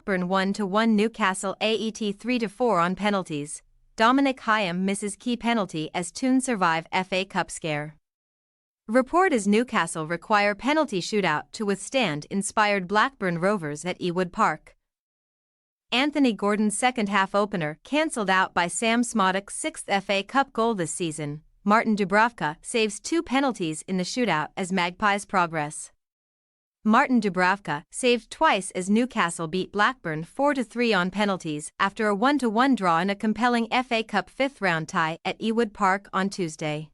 Blackburn 1-1 Newcastle AET 3-4 on penalties. Dominic Hyam misses key penalty as Toon survive FA Cup scare. Report is Newcastle require penalty shootout to withstand inspired Blackburn Rovers at Ewood Park. Anthony Gordon's second-half opener cancelled out by Sam Smodick's sixth FA Cup goal this season. Martin Dubravka saves 2 penalties in the shootout as Magpies progress. Martin Dubravka saved twice as Newcastle beat Blackburn 4-3 on penalties after a 1-1 draw in a compelling FA Cup fifth-round tie at Ewood Park on Tuesday.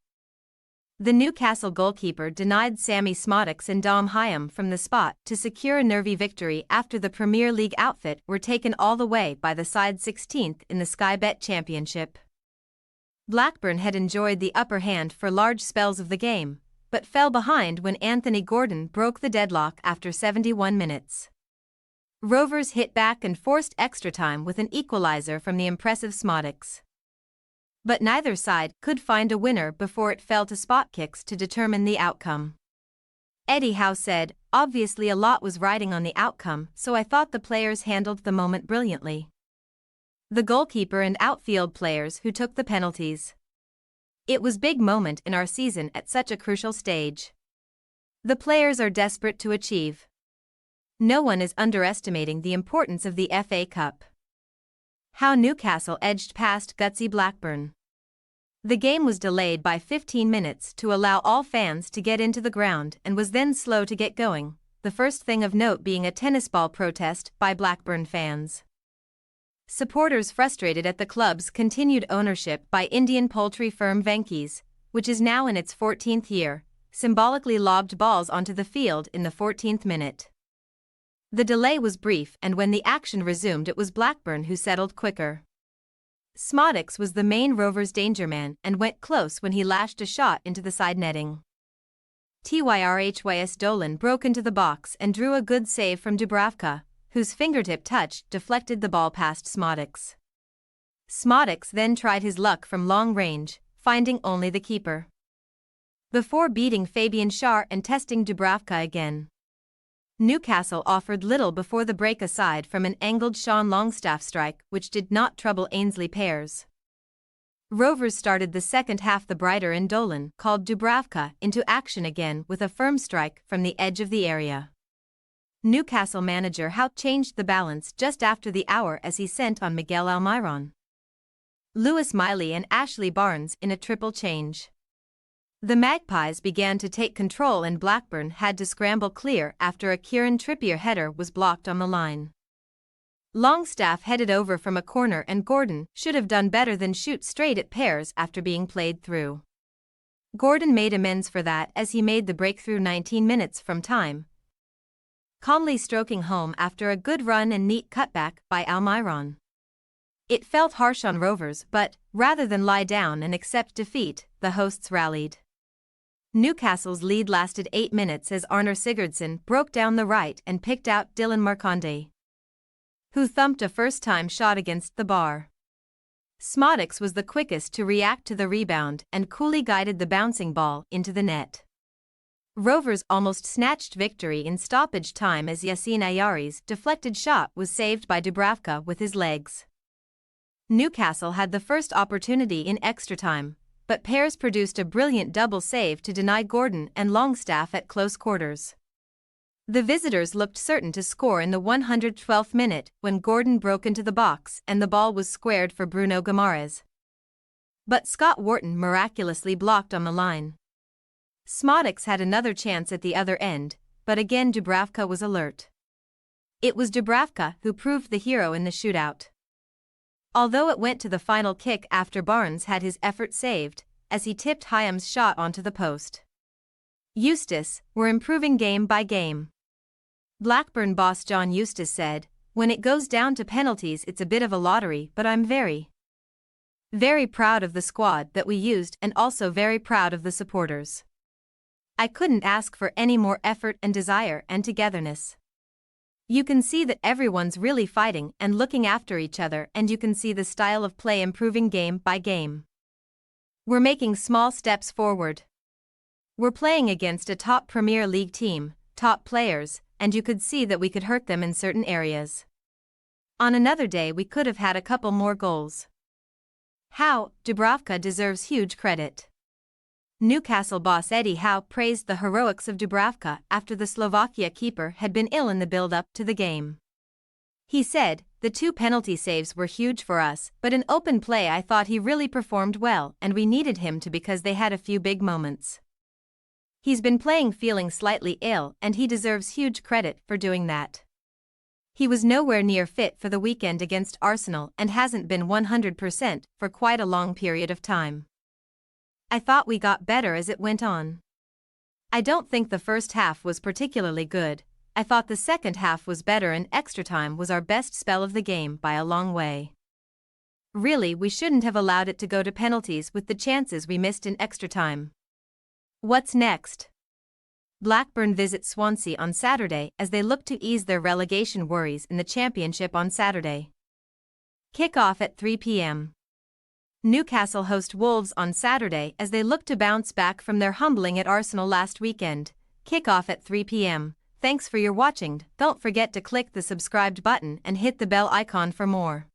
The Newcastle goalkeeper denied Sammy Smodics and Dom Hyam from the spot to secure a nervy victory after the Premier League outfit were taken all the way by the side 16th in the Sky Bet Championship. Blackburn had enjoyed the upper hand for large spells of the game, but fell behind when Anthony Gordon broke the deadlock after 71 minutes. Rovers hit back and forced extra time with an equaliser from the impressive Smodics. But neither side could find a winner before it fell to spot kicks to determine the outcome. Eddie Howe said, "Obviously a lot was riding on the outcome, so I thought the players handled the moment brilliantly. The goalkeeper and outfield players who took the penalties. It was big moment in our season at such a crucial stage. The players are desperate to achieve. No one is underestimating the importance of the FA Cup." How Newcastle edged past gutsy Blackburn. The game was delayed by 15 minutes to allow all fans to get into the ground and was then slow to get going, the first thing of note being a tennis ball protest by Blackburn fans. Supporters frustrated at the club's continued ownership by Indian poultry firm Venky's, which is now in its 14th year, symbolically lobbed balls onto the field in the 14th minute. The delay was brief, and when the action resumed it was Blackburn who settled quicker. Smodics was the main Rovers' danger man and went close when he lashed a shot into the side netting. Tyrhys Dolan broke into the box and drew a good save from Dubravka, whose fingertip touch deflected the ball past Smodics. Smodics then tried his luck from long range, finding only the keeper. Before beating Fabian Schär and testing Dubravka again. Newcastle offered little before the break aside from an angled Sean Longstaff strike which did not trouble Ainsley Pears. Rovers started the second half the brighter and Dolan called Dubravka into action again with a firm strike from the edge of the area. Newcastle manager Howe changed the balance just after the hour as he sent on Miguel Almiron, Lewis Miley and Ashley Barnes in a triple change. The Magpies began to take control and Blackburn had to scramble clear after a Kieran Trippier header was blocked on the line. Longstaff headed over from a corner and Gordon should have done better than shoot straight at Pears after being played through. Gordon made amends for that as he made the breakthrough 19 minutes from time, calmly stroking home after a good run and neat cutback by Almiron. It felt harsh on Rovers, but, rather than lie down and accept defeat, the hosts rallied. Newcastle's lead lasted 8 minutes as Arnar Sigurdsson broke down the right and picked out Dylan Marconde, who thumped a first-time shot against the bar. Smodics was the quickest to react to the rebound and coolly guided the bouncing ball into the net. Rovers almost snatched victory in stoppage time as Yassine Ayari's deflected shot was saved by Dubravka with his legs. Newcastle had the first opportunity in extra time, but Pears produced a brilliant double save to deny Gordon and Longstaff at close quarters. The visitors looked certain to score in the 112th minute when Gordon broke into the box and the ball was squared for Bruno Guimaraes. But Scott Wharton miraculously blocked on the line. Smodics had another chance at the other end, but again Dubravka was alert. It was Dubravka who proved the hero in the shootout. Although it went to the final kick after Barnes had his effort saved, as he tipped Hyam's shot onto the post. Eustace, "We're improving game by game." Blackburn boss John Eustace said, "When it goes down to penalties it's a bit of a lottery, but I'm very proud of the squad that we used and also very proud of the supporters. I couldn't ask for any more effort and desire and togetherness. You can see that everyone's really fighting and looking after each other, and you can see the style of play improving game by game. We're making small steps forward. We're playing against a top Premier League team, top players, and you could see that we could hurt them in certain areas. On another day we could have had a couple more goals. Howe, Dubravka deserves huge credit. Newcastle boss Eddie Howe praised the heroics of Dubravka after the Slovakia keeper had been ill in the build-up to the game. He said, "The 2 penalty saves were huge for us, but in open play I thought he really performed well and we needed him to because they had a few big moments. He's been playing feeling slightly ill and he deserves huge credit for doing that. He was nowhere near fit for the weekend against Arsenal and hasn't been 100% for quite a long period of time. I thought we got better as it went on. I don't think the first half was particularly good. I thought the second half was better and extra time was our best spell of the game by a long way. Really, we shouldn't have allowed it to go to penalties with the chances we missed in extra time." What's next? Blackburn visit Swansea on Saturday as they look to ease their relegation worries in the Championship on Saturday. Kick-off at 3 p.m. Newcastle host Wolves on Saturday as they look to bounce back from their humbling at Arsenal last weekend. Kick-off at 3 p.m. Thanks for your watching. Don't forget to click the subscribed button and hit the bell icon for more.